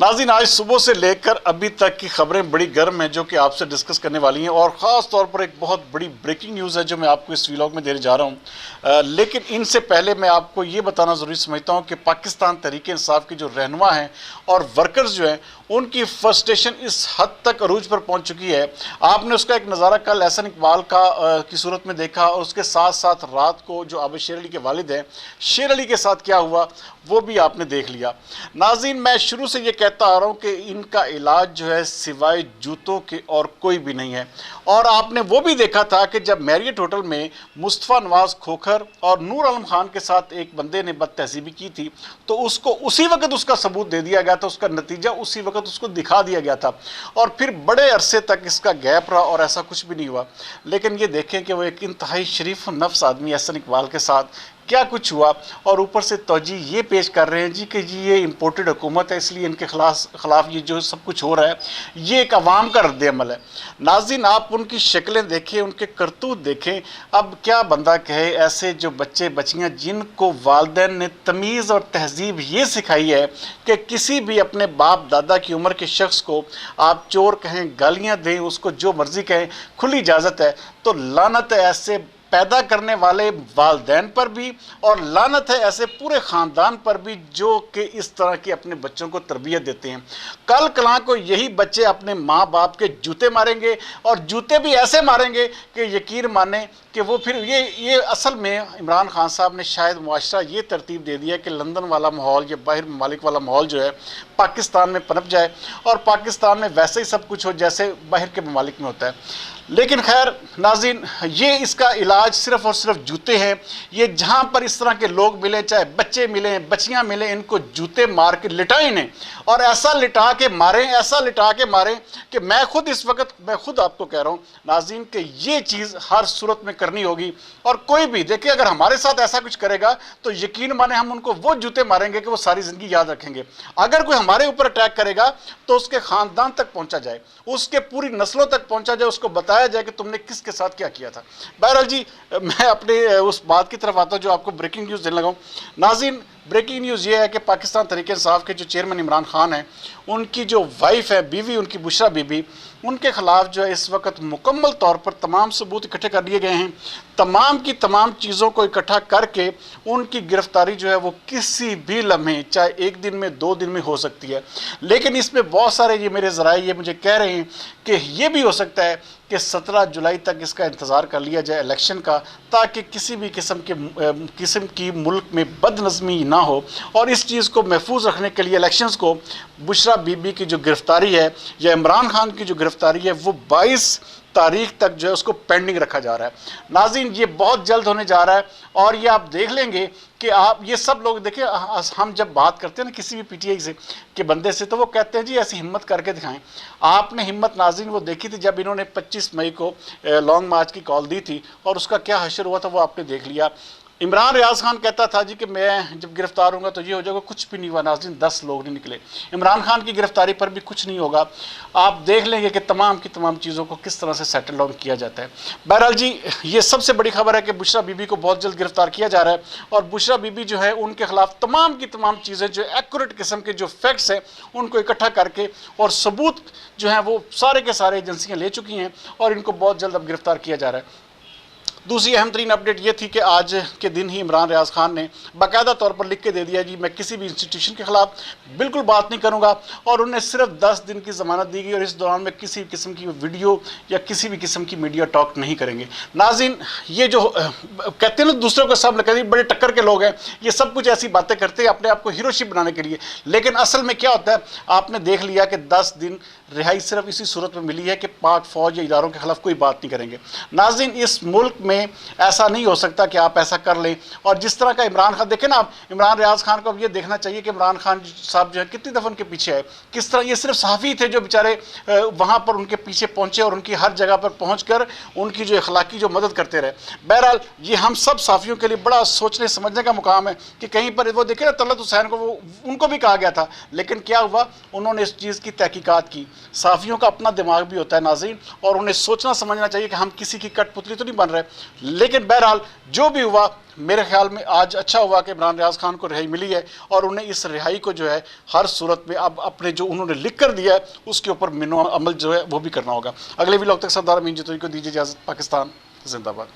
नाज़रीन, आज सुबह से लेकर अभी तक की खबरें बड़ी गर्म हैं जो कि आपसे डिस्कस करने वाली हैं, और ख़ास तौर पर एक बहुत बड़ी ब्रेकिंग न्यूज़ है जो मैं आपको इस व्लॉग में देने जा रहा हूं। लेकिन इनसे पहले मैं आपको ये बताना ज़रूरी समझता हूं कि पाकिस्तान तहरीक-ए-इंसाफ के जो रहनुमा हैं और वर्कर्स जो हैं, उनकी फ्रस्ट्रेशन इस हद तक अरूज पर पहुंच चुकी है। आपने उसका एक नज़ारा कल एहसन इकबाल की सूरत में देखा, और उसके साथ साथ रात को जो आबिद शेर अली के वालिद हैं, शेर अली के साथ क्या हुआ वो भी आपने देख लिया। नाज़रीन, मैं शुरू से ये कहता आ रहा हूँ कि इनका इलाज जो है सिवाय जूतों के और कोई भी नहीं है। और आपने वो भी देखा था कि जब मैरियट होटल में मुस्तफ़ा नवाज़ खोखर और नूर आलम खान के साथ एक बंदे ने बदतहज़ीबी की थी, तो उसको उसी वक्त उसका सबूत दे दिया गया था, उसका नतीजा उसी वक्त उसको दिखा दिया गया था, और फिर बड़े अरसे तक इसका गैप रहा और ऐसा कुछ भी नहीं हुआ। लेकिन ये देखें कि वो एक इंतहाई शरीफ नफ्स आदमी एहसन इकबाल के साथ क्या कुछ हुआ, और ऊपर से तौजी ये पेश कर रहे हैं जी कि जी ये इम्पोर्टेड हुकूमत है, इसलिए इनके खिलाफ ये जो सब कुछ हो रहा है ये एक अवाम का रद्द अमल है। नाज़रीन, आप उनकी शक्लें देखें, उनके करतूत देखें। अब क्या बंदा कहे, ऐसे जो बच्चे बच्चियाँ जिनको वालिदैन ने तमीज़ और तहज़ीब ये सिखाई है कि किसी भी अपने बाप दादा की उम्र के शख्स को आप चोर कहें, गालियाँ दें, उसको जो मर्ज़ी कहें, खुली इजाज़त है, तो लानत है ऐसे पैदा करने वाले वालिदैन पर भी, और लानत है ऐसे पूरे ख़ानदान पर भी जो कि इस तरह की अपने बच्चों को तरबियत देते हैं। कल कलां को यही बच्चे अपने माँ बाप के जूते मारेंगे, और जूते भी ऐसे मारेंगे कि यकीन माने कि वो फिर ये असल में इमरान खान साहब ने शायद मुआशरा ये तरतीब दे दिया कि लंदन वाला माहौल, ये बाहर ममालिक वाला माहौल जो है पाकिस्तान में पनप जाए, और पाकिस्तान में वैसे ही सब कुछ हो जैसे बाहर के ममालिक में होता है। लेकिन खैर नाज़रीन, ये इसका इलाज सिर्फ़ और सिर्फ जूते हैं। ये जहाँ पर इस तरह के लोग मिले, चाहे बच्चे मिले, बच्चियाँ मिले, इनको जूते मार के लिटाएं इन्हें, और ऐसा लिटा के मारें, ऐसा लिटा के मारें कि मैं खुद आपको कह रहा हूँ नाज़रीन कि ये चीज़ हर सूरत में करनी होगी। और कोई भी देखिए, अगर हमारे साथ ऐसा कुछ करेगा तो यकीन माने हम उनको वो जूते मारेंगे कि वो सारी ज़िंदगी याद रखेंगे। अगर कोई हमारे ऊपर अटैक करेगा तो उसके ख़ानदान तक पहुँचा जाए, उसके पूरी नस्लों तक पहुँचा जाए, उसको बताया जाए कि तुमने किसके साथ क्या किया था। बहरहाल जी, मैं अपने उस बात की तरफ आता हूँ जो आपको ब्रेकिंग न्यूज़ देने लगा हूँ। नाज़रीन, ब्रेकिंग न्यूज़ ये है कि पाकिस्तान तहरीक-ए-इंसाफ के जो चेयरमैन इमरान खान हैं, उनकी जो वाइफ है, बीवी उनकी बुशरा बीबी, उनके ख़िलाफ़ जो है इस वक्त मुकम्मल तौर पर तमाम सबूत इकट्ठे कर लिए गए हैं। तमाम की तमाम चीज़ों को इकट्ठा करके उनकी गिरफ़्तारी जो है वो किसी भी लम्हे, चाहे एक दिन में 2 दिन में हो सकती है। लेकिन इसमें बहुत सारे ये मेरे ज़राए ये मुझे कह रहे हैं कि ये भी हो सकता है कि 17 जुलाई तक इसका इंतज़ार कर लिया जाए इलेक्शन का, ताकि किसी भी किस्म की मुल्क में बदनज़मी ना हो। और इस चीज़ को महफूज रखने के लिए इलेक्शंस को बुशरा बीबी की जो गिरफ़्तारी है या इमरान खान की जो गिरफ़्तारी है वो 22 तारीख तक जो है उसको पेंडिंग रखा जा रहा है। नाज़रीन, ये बहुत जल्द होने जा रहा है, और ये आप देख लेंगे कि आप ये सब लोग देखिए, हम जब बात करते हैं ना किसी भी पीटीआई से के बंदे से, तो वो कहते हैं जी ऐसी हिम्मत करके दिखाएं। आपने हिम्मत नाज़रीन वो देखी थी जब इन्होंने 25 मई को लॉन्ग मार्च की कॉल दी थी, और उसका क्या हशर हुआ था वो आपने देख लिया। इमरान रियाज खान कहता था जी कि मैं जब गिरफ़्तार होऊंगा तो ये हो जाएगा, कुछ भी नहीं हुआ नाज़रीन, 10 लोग नहीं निकले। इमरान खान की गिरफ़्तारी पर भी कुछ नहीं होगा। आप देख लेंगे कि तमाम की तमाम चीज़ों को किस तरह से सेटल डाउन किया जाता है। बहरहाल जी, ये सबसे बड़ी खबर है कि बुशरा बीबी को बहुत जल्द गिरफ़्तार किया जा रहा है, और बुशरा बीबी जो है उनके ख़िलाफ़ तमाम की तमाम चीज़ें जो एक्यूरेट किस्म के जो फैक्ट्स हैं उनको इकट्ठा करके, और सबूत जो हैं वो सारे के सारे एजेंसियाँ ले चुकी हैं, और इनको बहुत जल्द अब गिरफ़्तार किया जा रहा है। दूसरी अहम तरीन अपडेट ये थी कि आज के दिन ही इमरान रियाज खान ने बाकायदा तौर पर लिख के दे दिया जी मैं किसी भी इंस्टीट्यूशन के ख़िलाफ़ बिल्कुल बात नहीं करूँगा, और उन्हें सिर्फ 10 दिन की ज़मानत दी गई, और इस दौरान में किसी किस्म की वीडियो या किसी भी किस्म की मीडिया टॉक नहीं करेंगे। नाज़रीन, ये जो कहते हैं ना दूसरों के सामने कहते बड़े टक्कर के लोग हैं, ये सब कुछ ऐसी बातें करते हैं अपने आप को हीरोशिप बनाने के लिए, लेकिन असल में क्या होता है आपने देख लिया कि 10 दिन रिहाई सिर्फ इसी सूरत में मिली है कि पाक फ़ौज या इदारों के ख़िलाफ़ कोई बात नहीं करेंगे। नाज़रीन, इस मुल्क में ऐसा नहीं हो सकता कि आप ऐसा कर लें। और जिस तरह का इमरान खान देखें ना, आप इमरान रियाज खान को अब ये देखना चाहिए कि इमरान खान साहब जो है कितनी दफ़न के पीछे है, किस तरह ये सिर्फ सहाफ़ी थे जो बेचारे वहाँ पर उनके पीछे पहुँचे और उनकी हर जगह पर पहुँच कर उनकी जो अखलाकी जो मदद करते रहे। बहरहाल ये हम सब सहाफ़ियों के लिए बड़ा सोचने समझने का मुकाम है कि कहीं पर वो देखे ना तलत हुसैन को, वो उनको भी कहा गया था, लेकिन क्या हुआ, उन्होंने इस चीज़ की तहकीकात की। सहाफ़ियों का अपना दिमाग भी होता है नाज़रीन, और उन्हें सोचना समझना चाहिए कि हम किसी की कठपुतली तो नहीं बन रहे। لیکن بہرحال جو بھی ہوا میرے خیال میں آج اچھا ہوا کہ عمران ریاض خان کو رہائی ملی ہے، اور انہیں اس رہائی کو جو ہے ہر صورت میں اب اپنے جو انہوں نے لکھ کر دیا ہے اس کے اوپر عمل جو ہے وہ بھی کرنا ہوگا۔ اگلے ویلاگ تک سردار امین جتوئی کو دیجیے اجازت۔ پاکستان زندہ باد۔